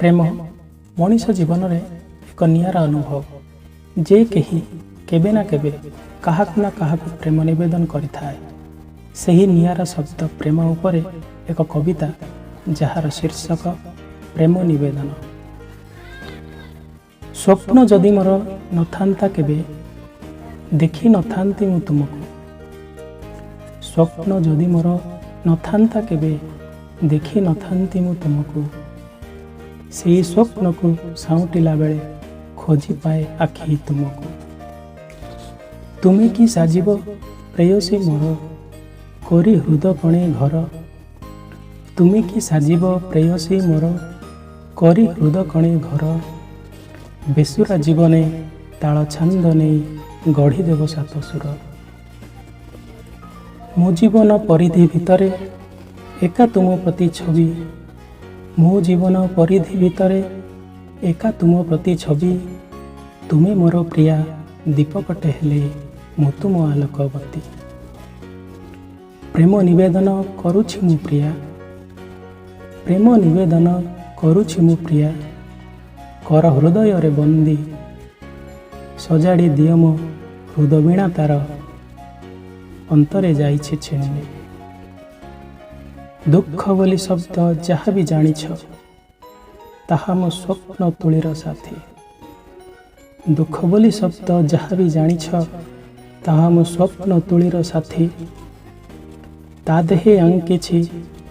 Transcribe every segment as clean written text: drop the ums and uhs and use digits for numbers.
प्रेम मनीष जीवन में एक नियारा अनुभव जे कहीं केबे ना केबे काहाकु ना काहाकु प्रेम निवेदन करिथाए। सही नियारा शब्द प्रेम उपरे एक कविता जार शीर्षक प्रेम निवेदन। स्वप्न जदि मोर नथांता केबे देखी नथांती मु तुमको। स्वप्न जदि मोर नथांता केबे देखी नथांती मु तुमको। से स्वप्न को साउटिला बेले खोजी पाए आखि तुमको। तुमे कि साजिब प्रेयसी मोर करी हृद कणे घर। तुमे कि साजिब प्रेयसी मोर करी हृद कणे घर। बेसुरा जीवने ताल छंद नहीं गढ़ी देव सात सुर। मो जीवन परिधि भितरे एका तुम प्रति छवि। मो जीवन परिधि भितरे एका तुम प्रति छवि। तुमे मोर प्रिया दीपकटे हेले मु तुम आलोकवती। प्रेम निवेदन करुछि मु प्रिया। प्रेम निवेदन करुछि मु प्रिया। कर हृदय रे बंदी सजाड़ी दियो मो हृदय वीणा तार अंतरे जाइछे छेणी। दुख बोली शब्द जहाँ भी जानिछ ताहा मो स्वप्न तुलीर साथी। दुख बोली शब्द जहाँ भी जानिछ ताहा मो स्वप्न तुलीर साथी। ता देहे आंकिछि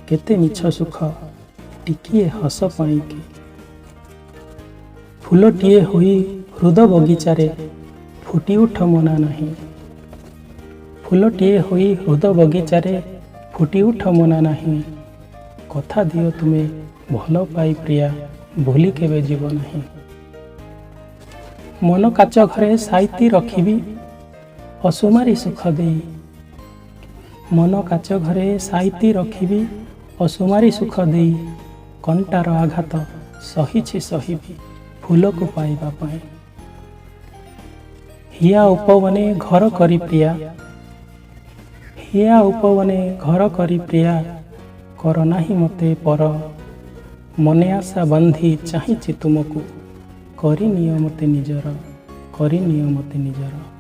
केते मिछ सुख टिकिए हस पाइके। फूलटिए होई हृदय बगीचारे फुटी उठ मना नहीं। फूलटिए होई हृदय बगीचारे फुटी उठ मना नहीं। कथा दियो तुमे भल पाई प्रिया भूली केबे जीव नहीं। मन काच घरे साइती रखिबी असुमारी सुख देई। मन काच घरे साइती रखिबी असुमारी सुख देई। कंटार आघात सहिछि सहिबी फूल को पाइबा पाए। हिया उपवने घर करी प्रिया। हिया उपवने घर करी प्रिया कर नाही मते पर। मने आशा बांधी चाहिछि तुमको करी नियो मते निजर। करी नियो मते निजर।